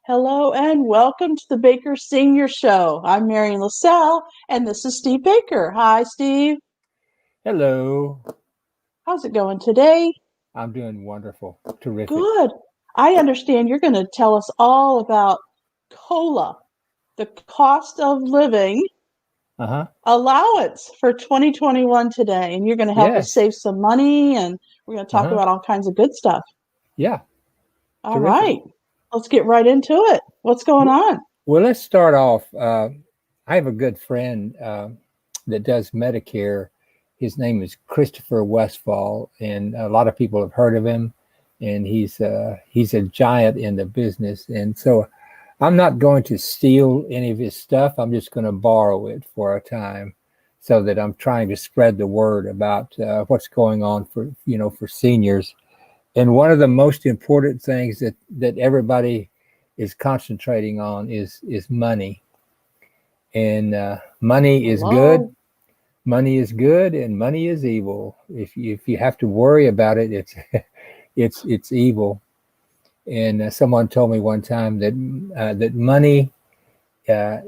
Hello and welcome to the Baker Senior Show. I'm Marion LaSalle and this is Steve Baker. Hi, Steve. Hello. How's it going today? I'm doing wonderful. Terrific. Good. I understand you're going to tell us all about COLA, the Cost of Living Uh-huh. Allowance for 2021 today. And you're going to help us Yes. save some money and we're going to talk Uh-huh. about all kinds of good stuff. Yeah. All Terrific. right. Let's get right into it. What's going W- on? Well, let's start off. I have a good friend that does Medicare. His name is Christopher Westfall, and a lot of people have heard of him. And he's a giant in the business. And so I'm not going to steal any of his stuff. I'm just going to borrow it for a time, so that I'm trying to spread the word about what's going on for seniors. And one of the most important things that everybody is concentrating on is money. And money is good. Hello? Money is good, and money is evil. If you have to worry about it, it's it's evil. And someone told me one time that money uh,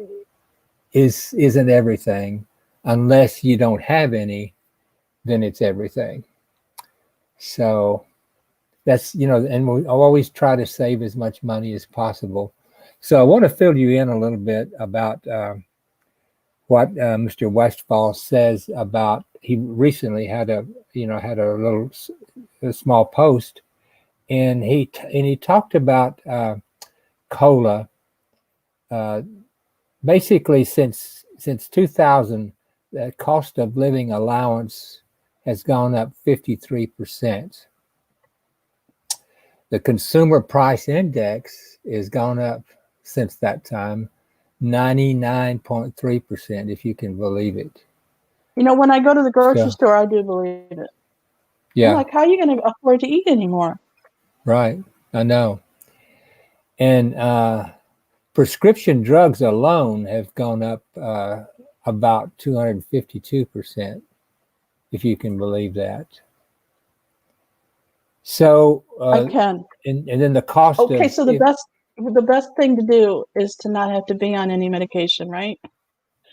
isn't everything. Unless you don't have any, then it's everything. So that's, and I'll always try to save as much money as possible. So I want to fill you in a little bit about what Mr. Westfall says about. He recently had a small post, and he talked about cola. Uh, Basically, since 2000, the cost of living allowance has gone up 53%. The consumer price index has gone up since that time 99.3%, if you can believe it. When I go to the grocery So, store, I do believe it. I'm yeah, like, how are you going to afford to eat anymore? right. I know. And prescription drugs alone have gone up about 252%, if you can believe that. So, I can. and then the cost Okay, of so the if best thing to do is to not have to be on any medication, right? If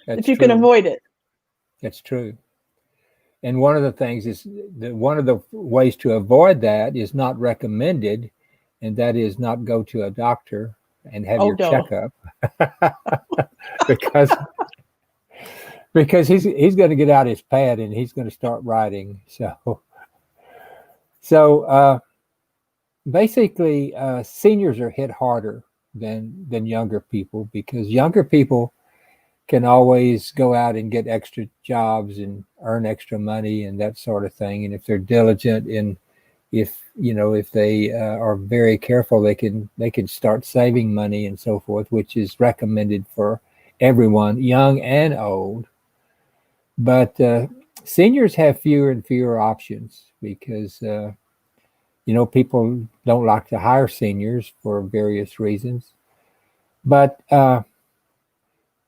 that's you can true, avoid it. that's true. And one of the things is that one of the ways to avoid that is not recommended, and that is not go to a doctor and have Oh your no. checkup because he's going to get out his pad and he's going to start writing. So basically, seniors are hit harder than younger people, because younger people can always go out and get extra jobs and earn extra money and that sort of thing. And if they're diligent, and if they are very careful, they can start saving money and so forth, which is recommended for everyone, young and old. But seniors have fewer and fewer options because people don't like to hire seniors for various reasons. But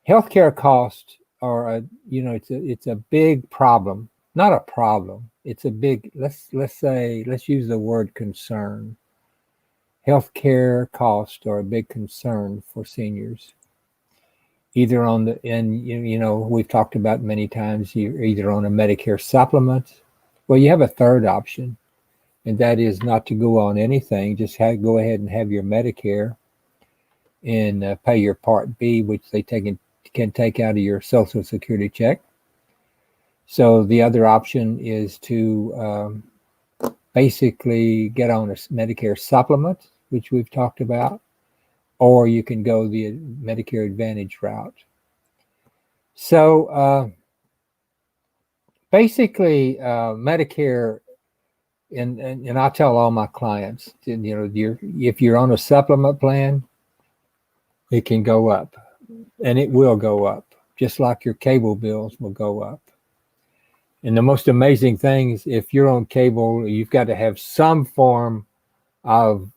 healthcare costs are it's a big problem. Not a problem. It's a big, let's use the word concern. Healthcare costs are a big concern for seniors. Either on the and we've talked about many times, you're either on a Medicare supplement. Well, you have a third option, and that is not to go on anything. Just go ahead and have your Medicare and pay your Part B, which can take out of your Social Security check. So the other option is to basically get on a Medicare supplement, which we've talked about, or you can go the Medicare Advantage route. So basically, Medicare, and I tell all my clients, if you're on a supplement plan, it can go up, and it will go up, just like your cable bills will go up. And the most amazing thing is, if you're on cable, you've got to have some form of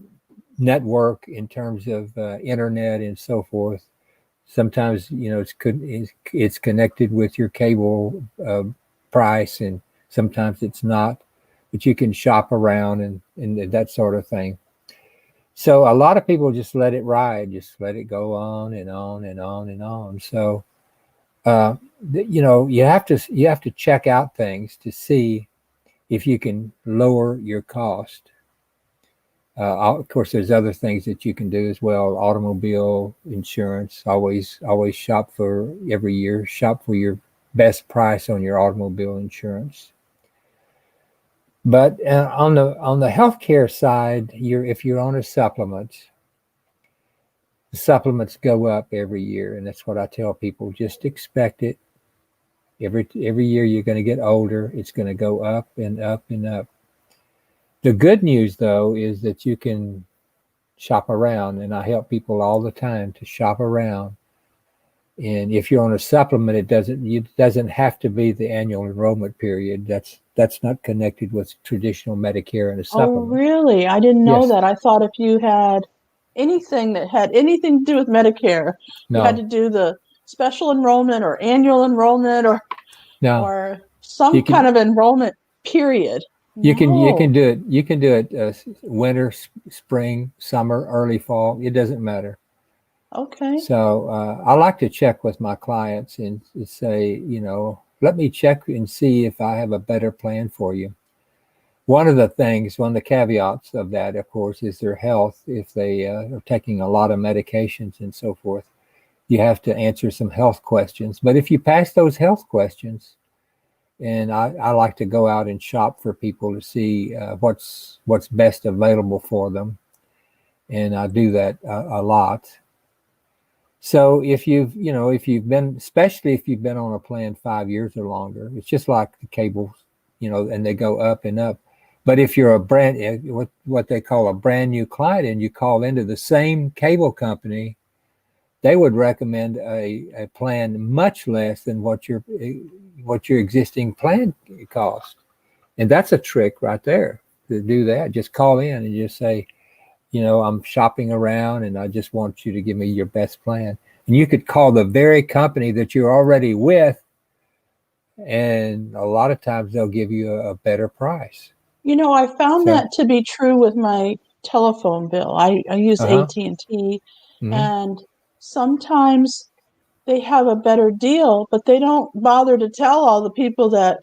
network in terms of internet and so forth. Sometimes it's connected with your cable price, and sometimes it's not. But you can shop around and that sort of thing. So a lot of people just let it ride, just let it go on and on and on and on. So uh, you have to check out things to see if you can lower your cost. Of course, there's other things that you can do as well. Automobile insurance, always shop for every year. Shop for your best price on your automobile insurance. But on the healthcare side, if you're on a supplement, the supplements go up every year, and that's what I tell people. Just expect it. Every year you're going to get older. It's going to go up and up and up. The good news, though, is that you can shop around, and I help people all the time to shop around. And if you're on a supplement, it doesn't have to be the annual enrollment period. That's not connected with traditional Medicare and a Oh, supplement. really? I didn't know Yes, that. I thought if you had anything that had anything to do with Medicare, you had no, to do the special enrollment or annual enrollment no. or You some kind can of enrollment period. you can No. do it. You can do it winter, spring, summer, early fall. It doesn't matter. Okay. So I like to check with my clients and say, let me check and see if I have a better plan for you. One of the caveats of that, of course, is their health. If they are taking a lot of medications and so forth, you have to answer some health questions. But if you pass those health questions, and I like to go out and shop for people to see what's best available for them, and I do that a lot. So if you've been, especially if you've been on a plan 5 years or longer, it's just like the cables, and they go up and up. But if you're what they call a brand new client, and you call into the same cable company, they would recommend a plan much less than what your existing plan cost. And that's a trick right there to do that. Just call in and just say, I'm shopping around and I just want you to give me your best plan. And you could call the very company that you're already with, and a lot of times they'll give you a better price. I found So, that to be true with my telephone bill. I use uh-huh. AT&T, and T, Mm-hmm. and sometimes they have a better deal, but they don't bother to tell all the people that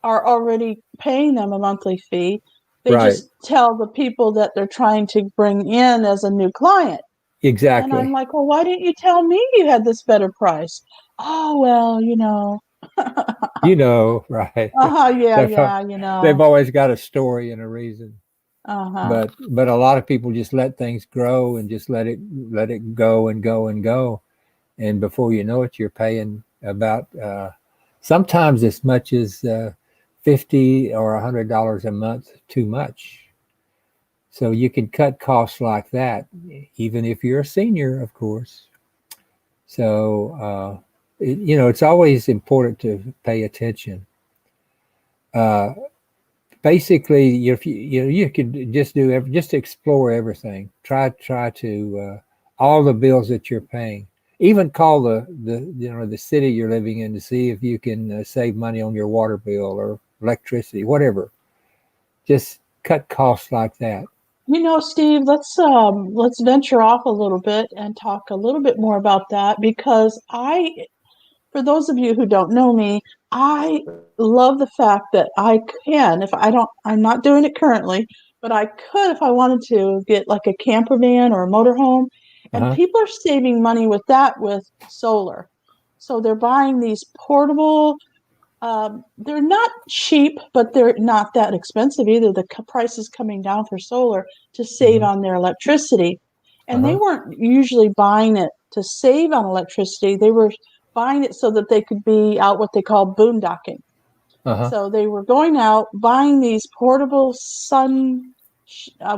are already paying them a monthly fee. They Right. just tell the people that they're trying to bring in as a new client. And I'm Exactly. like, well, why didn't you tell me you had this better price? Oh, well. Right. Yeah, they've, yeah, they've always got a story and a reason. Uh-huh. But a lot of people just let things grow and just let it go and go and go, and before you know it, you're paying about sometimes as much as $50 or $100 a month too much. So you can cut costs like that, even if you're a senior, of course. So it's always important to pay attention. Uh, Basically, if you could just just explore everything. Try to all the bills that you're paying. Even call the city you're living in to see if you can save money on your water bill or electricity, whatever. Just cut costs like that. Steve, let's venture off a little bit and talk a little bit more about that because for those of you who don't know me, I love the fact that I can, if I don't, I'm not doing it currently, but I could, if I wanted to, get like a camper van or a motorhome. And Uh-huh. people are saving money with that with solar. So they're buying these portable, they're not cheap, but they're not that expensive either. The price is coming down for solar to save Mm-hmm. on their electricity. And they Uh-huh. weren't usually buying it to save on electricity. They were buying it so that they could be out what they call boondocking. Uh-huh. So they were going out, buying these portable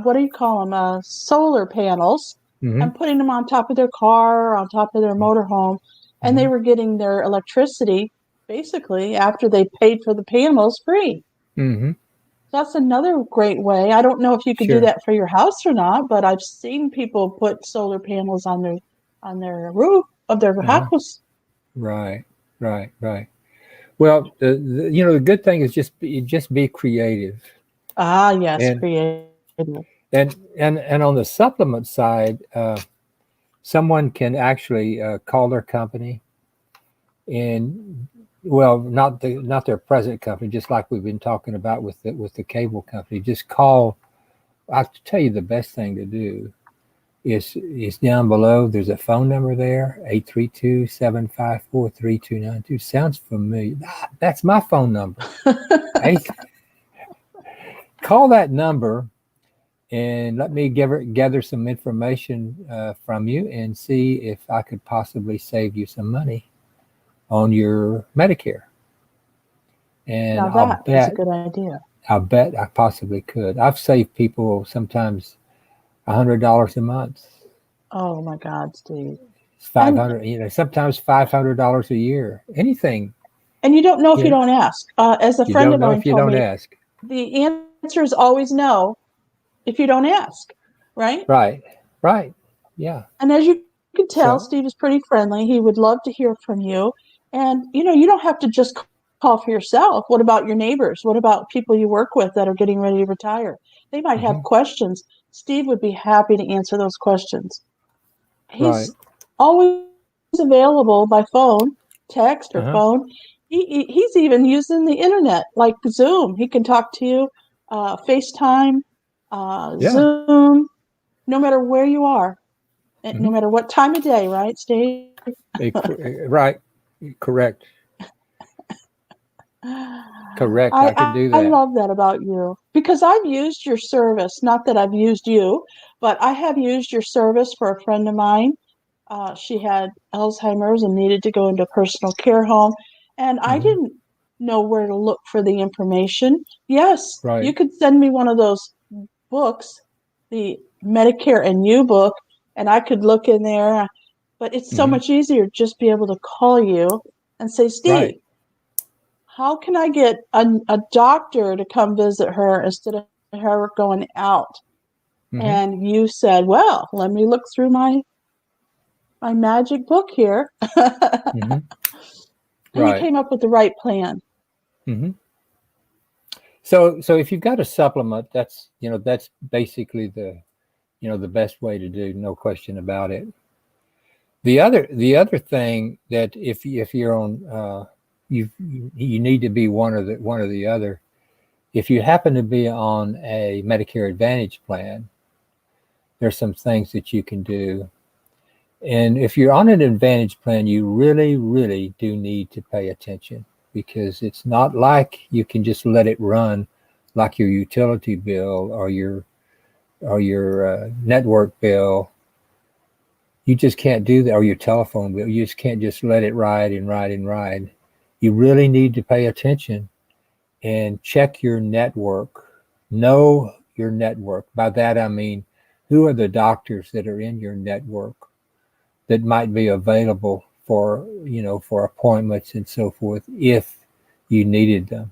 what do you call them? Solar panels, Mm-hmm. and putting them on top of their car, on top of their motorhome. And they Mm-hmm. were getting their electricity basically after they paid for the panels free. Mm-hmm. That's another great way. I don't know if you could do Sure. that for your house or not, but I've seen people put solar panels on their roof of their Uh-huh. house. Right. Right. Right. Well, the good thing is just be creative. Ah, yes, And creative. And on the supplement side, someone can actually call their company and, well, not their present company, just like we've been talking about with the cable company. Just call. I'll tell you the best thing to do is down below. There's a phone number there, 832-754-3292. Sounds familiar. That's my phone number. Call that number and let me gather some information from you and see if I could possibly save you some money on your Medicare. And Now that is a good idea. I'll bet I possibly could. I've saved people sometimes $100 a month. Oh my God, Steve. It's 500, sometimes $500 a year. Anything. And you don't know if you don't ask. As a friend of mine told me, ask. The answer is always no if you don't ask, right? Right. Yeah. And as you can tell, Steve is pretty friendly. He would love to hear from you. And, you don't have to just call for yourself. What about your neighbors? What about people you work with that are getting ready to retire? They might have questions. Steve would be happy to answer those questions. He's always available by phone, text, or phone. He's even using the internet, like Zoom. He can talk to you, FaceTime, Zoom, no matter where you are, no matter what time of day, right, Steve? Right. Correct. Correct. I can do that. I love that about you because I've used your service. Not that I've used you, but I have used your service for a friend of mine. She had Alzheimer's and needed to go into a personal care home. And I didn't know where to look for the information. Yes, you could send me one of those books, the Medicare and You book, and I could look in there. But it's so much easier just be able to call you and say, Steve, how can I get a doctor to come visit her instead of her going out? And you said, well, let me look through my magic book here. And you came up with the right plan. So if you've got a supplement, that's basically the best way to do, no question about it. The other thing that if you're on you need to be one or the other. If you happen to be on a Medicare Advantage plan, there's some things that you can do. And if you're on an Advantage plan, you really, really do need to pay attention because it's not like you can just let it run like your utility bill or your network bill. You just can't do that, or your telephone bill. You just can't just let it ride and ride and ride. You really need to pay attention and check your network. Know your network. By that I mean, who are the doctors that are in your network that might be available for appointments and so forth if you needed them.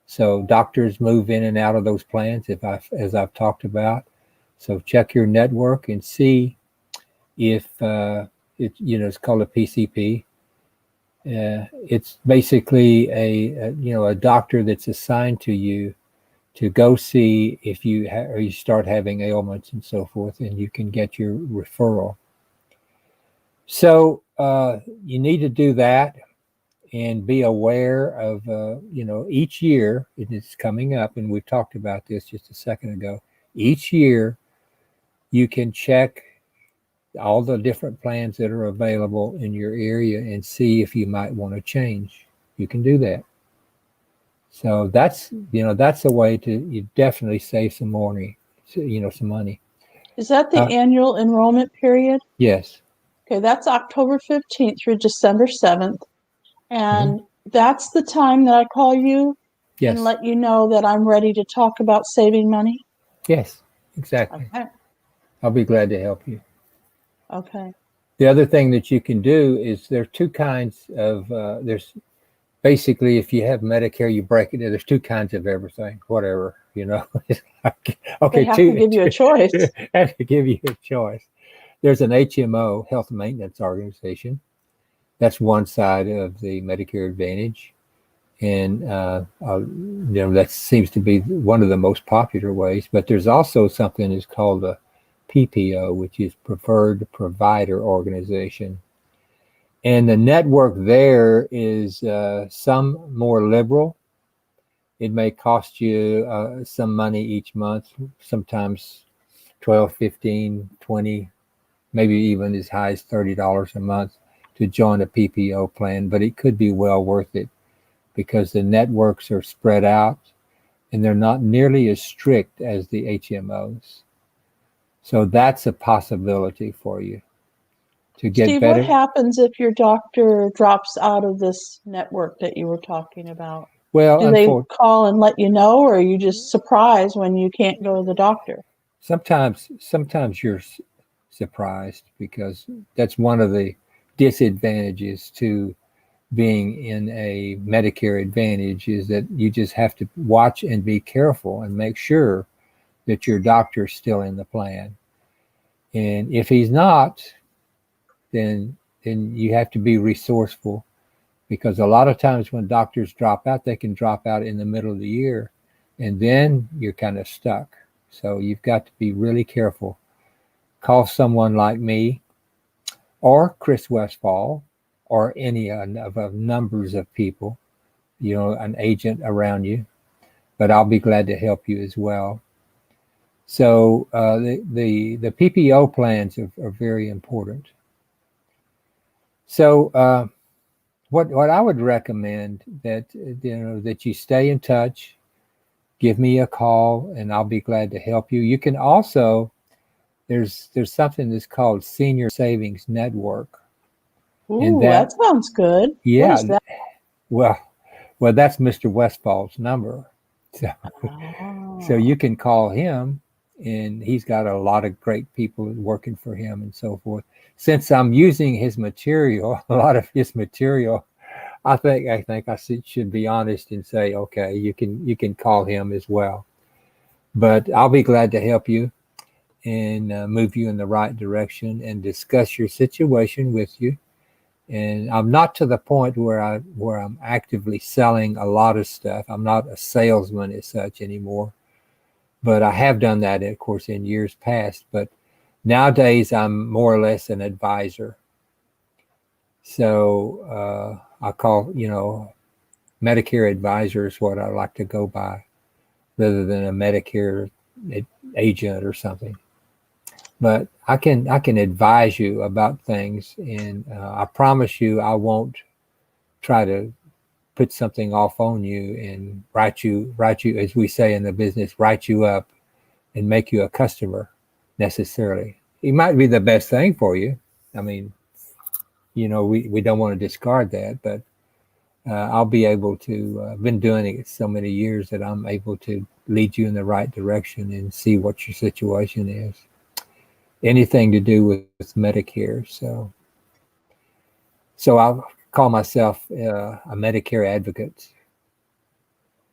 So doctors move in and out of those plans as I've talked about. So check your network and see if it's called a PCP. It's basically a doctor that's assigned to you to go see if you start having ailments and so forth, and you can get your referral. So you need to do that and be aware of each year. It is coming up, and we've talked about this just a second ago. Each year you can check all the different plans that are available in your area and see if you might want to change. You can do that. So that's a way to you definitely save some money. Some money. Is that the annual enrollment period? Yes. Okay, that's October 15th through December 7th. And that's the time that I call you and let you know that I'm ready to talk about saving money? Yes, exactly. Okay. I'll be glad to help you. Okay. The other thing that you can do is there are two kinds of, there's basically, if you have Medicare, you break it. There's two kinds of everything, whatever, Okay. They have to give you a choice. Have to give you a choice. There's an HMO, Health Maintenance Organization. That's one side of the Medicare Advantage. And that seems to be one of the most popular ways. But there's also something that's called a PPO, which is Preferred Provider Organization. And the network there is some more liberal. It may cost you some money each month, sometimes 12, 15, 20, maybe even as high as $30 a month to join a PPO plan, but it could be well worth it because the networks are spread out and they're not nearly as strict as the HMOs. So that's a possibility for you to get Steve, what better. happens if your doctor drops out of this network that you were talking about? Well, Do they call and let you know, or are you just surprised when you can't go to the doctor? sometimes you're surprised because that's one of the disadvantages to being in a Medicare Advantage is that you just have to watch and be careful and make sure that your doctor's still in the plan. And if he's not, then you have to be resourceful because a lot of times when doctors drop out, they can drop out in the middle of the year and then you're kind of stuck. So you've got to be really careful. Call someone like me or Chris Westfall or any of numbers of people, an agent around you, but I'll be glad to help you as well. So the PPO plans are very important. So what I would recommend that you stay in touch, give me a call, and I'll be glad to help you. You can also there's something that's called Senior Savings Network. And Ooh, that sounds good. What is that? Well, that's Mr. Westfall's number. So you can call him, and he's got a lot of great people working for him and so forth. Since I'm using his material, a lot of his material, I think I should be honest and say, okay, you can call him as well. But I'll be glad to help you and move you in the right direction and discuss your situation with you. And I'm not to the point where I'm actively selling a lot of stuff. I'm not a salesman as such anymore, but I have done that, of course, in years past. But nowadays, I'm more or less an advisor. So I call, Medicare Advisor is what I like to go by, rather than a Medicare agent or something. But I can advise you about things, and I promise you I won't try to put something off on you and write you, as we say in the business, write you up and make you a customer necessarily. It might be the best thing for you. I mean, we don't want to discard that, but I'll be able to, I've been doing it so many years that I'm able to lead you in the right direction and see what your situation is. Anything to do with Medicare. So I'll call myself a Medicare Advocate,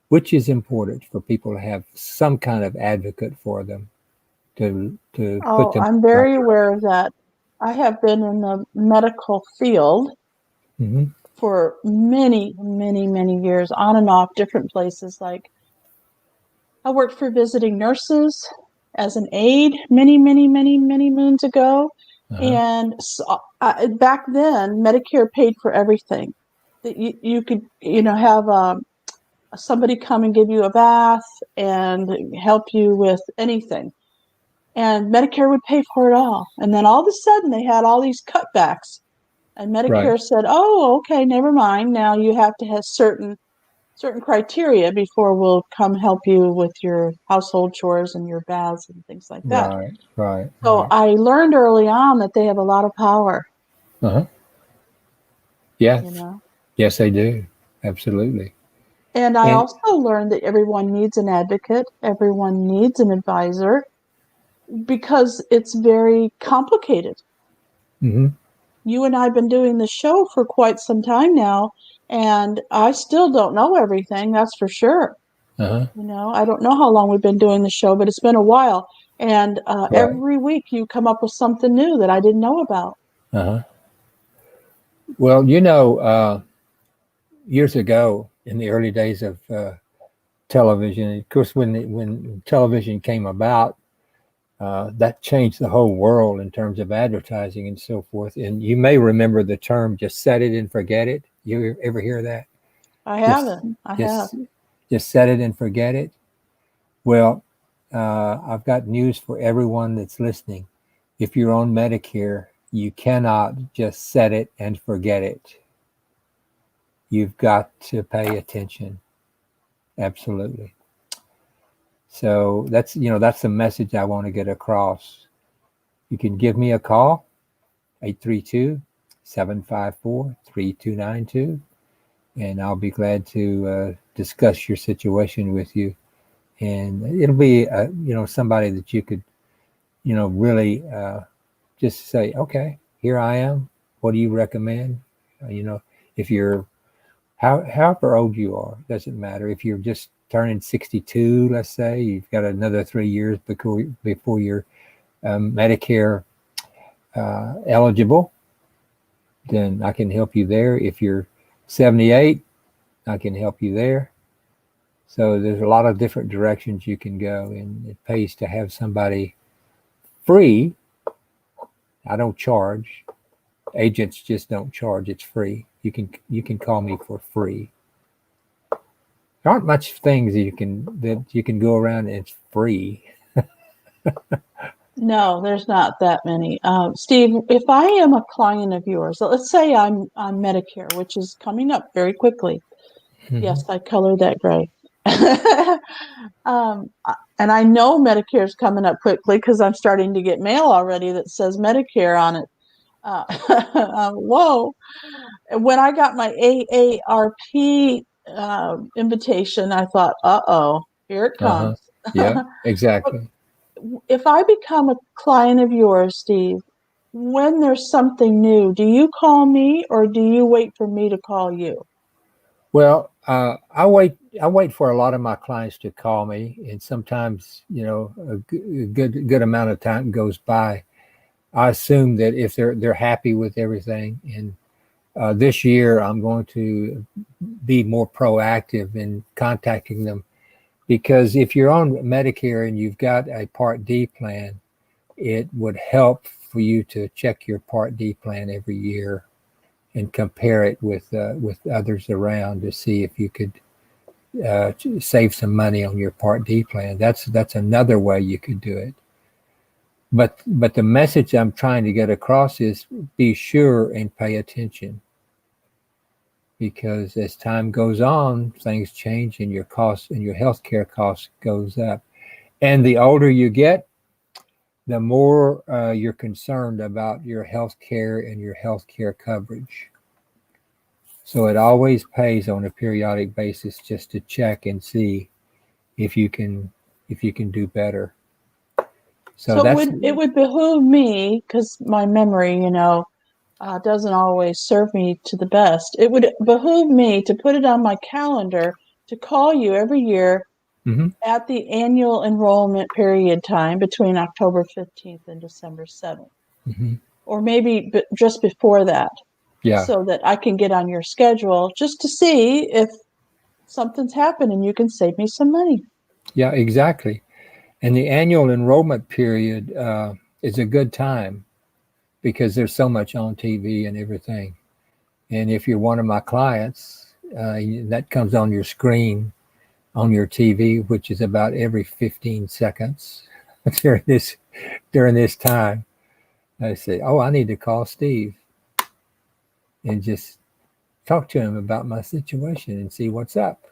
which is important for people to have some kind of advocate for them to put them. I'm very aware of that. I have been in the medical field for many, many, many years, on and off, different places. Like I worked for visiting nurses as an aide many, many, many, many moons ago. And so, back then, Medicare paid for everything. That you could, have somebody come and give you a bath and help you with anything. And Medicare would pay for it all. And then all of a sudden, they had all these cutbacks. And Medicare said, "Oh, okay, never mind. Now you have to have certain criteria before we'll come help you with your household chores and your baths and things like that." Right. So I learned early on that they have a lot of power. Yes. Yes, they do. Absolutely. And I also learned that everyone needs an advocate. Everyone needs an advisor because it's very complicated. You and I have been doing the show for quite some time now, and I still don't know everything, that's for sure. I don't know how long we've been doing the show, but it's been a while. And every week you come up with something new that I didn't know about. Well, years ago, in the early days of television. Of course, when television came about, that changed the whole world in terms of advertising and so forth. And you may remember the term "just set it and forget it." You ever hear that? I Just, haven't. I have. just, just set it and forget it. Well, I've got news for everyone that's listening. If you're on Medicare, you cannot just set it and forget it. You've got to pay attention. Absolutely. So that's the message I want to get across. You can give me a call, 832-754-3292, and I'll be glad to discuss your situation with you. And it'll be, somebody that you could, really just say, okay, here I am. What do you recommend? If you're, however old you are, doesn't matter. If you're just turning 62, let's say, you've got another 3 years before you're Medicare eligible, then I can help you there. If you're 78, I can help you there. So there's a lot of different directions you can go, and it pays to have somebody free. I don't charge. Agents just don't charge. It's free. You can call me for free. There aren't much things that you can go around and it's free. No, there's not that many. Steve, if I am a client of yours, let's say I'm on Medicare, which is coming up very quickly. Mm-hmm. Yes, I colored that gray. And I know Medicare is coming up quickly because I'm starting to get mail already that says Medicare on it. Whoa. When I got my AARP invitation, I thought, uh-oh, here it comes. Yeah, exactly. If I become a client of yours, Steve, when there's something new, do you call me or do you wait for me to call you? Well, I wait for a lot of my clients to call me, and sometimes a good amount of time goes by. I assume that if they're happy with everything, and this year I'm going to be more proactive in contacting them, because if you're on Medicare and you've got a Part D plan, it would help for you to check your Part D plan every year and compare it with others around to see if you could save some money on your Part D plan. That's another way you could do it. But the message I'm trying to get across is be sure and pay attention, because as time goes on, things change and your costs and your healthcare costs goes up. And the older you get, the more you're concerned about your healthcare and your healthcare coverage. So it always pays on a periodic basis just to check and see if you can do better. So it would behoove me, because my memory, doesn't always serve me to the best. It would behoove me to put it on my calendar to call you every year mm-hmm. at the annual enrollment period time between October 15th and December 7th. Mm-hmm. Or maybe just before that. Yeah. So that I can get on your schedule just to see if something's happened and you can save me some money. Yeah, exactly. And the annual enrollment period is a good time because there's so much on TV and everything. And if you're one of my clients, that comes on your screen on your TV, which is about every 15 seconds during this time. I say, oh, I need to call Steve and just talk to him about my situation and see what's up.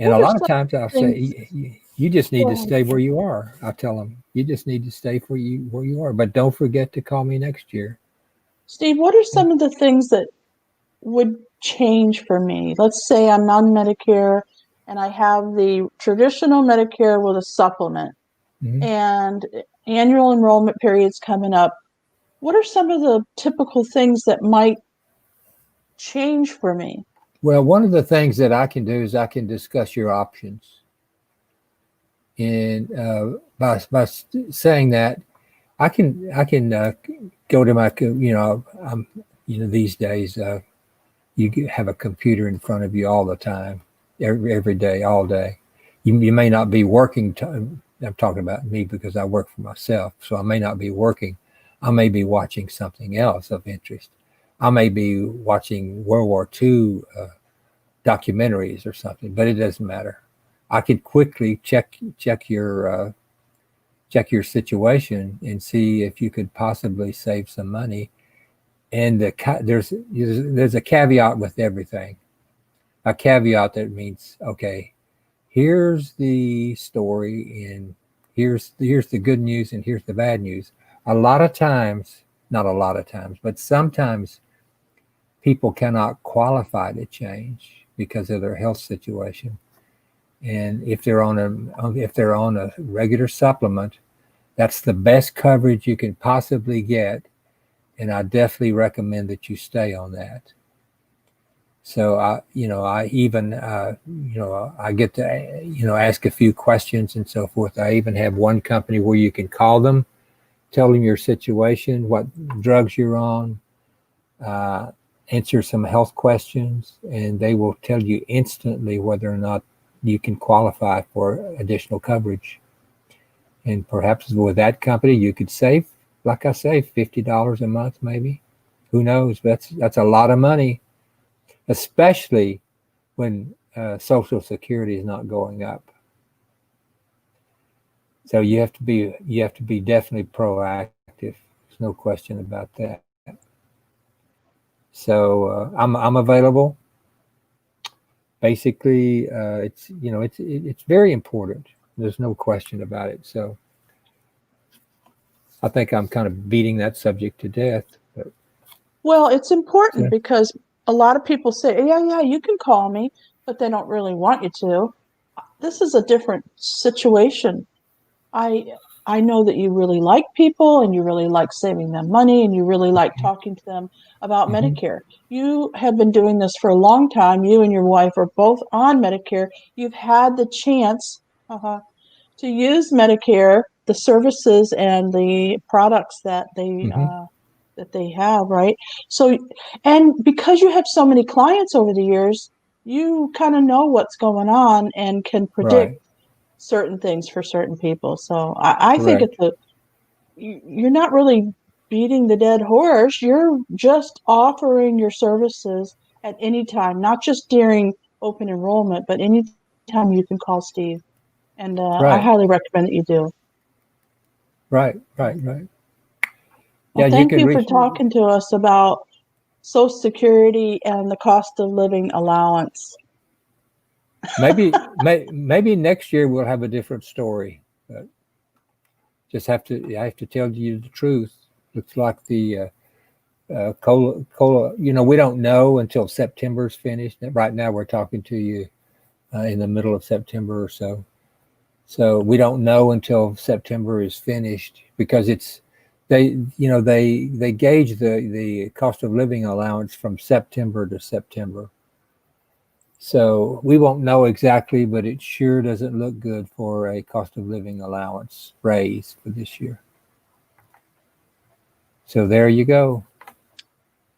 And a lot of times I'll say, you just need to stay where you are. I'll tell them, you just need to stay where you are. But don't forget to call me next year. Steve, what are some of the things that would change for me? Let's say I'm on Medicare and I have the traditional Medicare with a supplement, mm-hmm. and annual enrollment period's coming up. What are some of the typical things that might change for me? Well, one of the things that I can do is I can discuss your options. And by saying that, I can go to my, these days, have a computer in front of you all the time, every day, all day. You may not be working. I'm talking about me because I work for myself, so I may not be working. I may be watching something else of interest. I may be watching World War II documentaries or something, but it doesn't matter. I could quickly check your situation and see if you could possibly save some money. And there's a caveat with everything. A caveat that means, okay, here's the story, and here's the good news, and here's the bad news. A lot of times, not a lot of times, but sometimes people cannot qualify to change because of their health situation. And if they're on a regular supplement, that's the best coverage you can possibly get. And I definitely recommend that you stay on that. So I get to, ask a few questions and so forth. I even have one company where you can call them, tell them your situation, what drugs you're on, answer some health questions, and they will tell you instantly whether or not you can qualify for additional coverage. And perhaps with that company, you could save, like I say, $50 a month, maybe. Who knows? That's a lot of money, especially when Social Security is not going up. So you have to be definitely proactive. There's no question about that. So I'm available. Basically, it's very important. There's no question about it. So I think I'm kind of beating that subject to death. But, Well, it's important because a lot of people say, yeah, you can call me, but they don't really want you to. This is a different situation. I know that you really like people and you really like saving them money and you really like talking to them about Medicare. You have been doing this for a long time. You and your wife are both on Medicare. You've had the chance to use Medicare, the services and the products that they have, right? So, and because you have so many clients over the years, you kind of know what's going on and can predict certain things for certain people. So I think you're not really beating the dead horse. You're just offering your services at any time, not just during open enrollment, but any time you can call Steve. And I highly recommend that you do. Right. Well, Yeah, thank you for talking to us about Social Security and the cost of living allowance. maybe next year we'll have a different story. But I have to tell you the truth. Looks like the cola. We don't know until September's finished. Right now, we're talking to you in the middle of September or so. So we don't know until September is finished because they gauge the cost of living allowance from September to September. So we won't know exactly, but it sure doesn't look good for a cost of living allowance raise for this year. So there you go.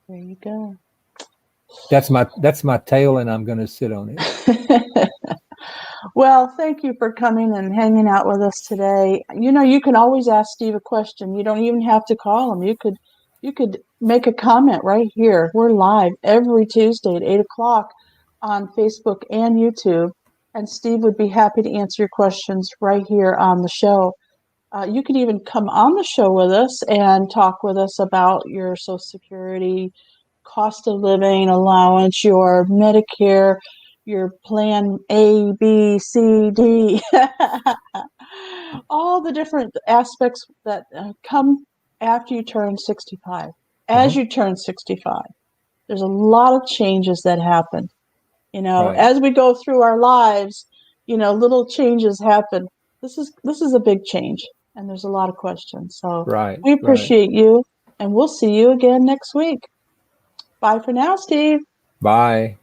There you go. That's my tail, and I'm going to sit on it. Well, thank you for coming and hanging out with us today. You can always ask Steve a question. You don't even have to call him. You could make a comment right here. We're live every Tuesday at 8:00 on Facebook and YouTube, and Steve would be happy to answer your questions right here on the show. You could even come on the show with us and talk with us about your Social Security, cost of living allowance, your Medicare, your plan A, B, C, D, all the different aspects that come after you turn 65. As you turn 65, there's a lot of changes that happen. As we go through our lives, little changes happen. This is a big change, and there's a lot of questions. So we appreciate you, and we'll see you again next week. Bye for now, Steve. Bye.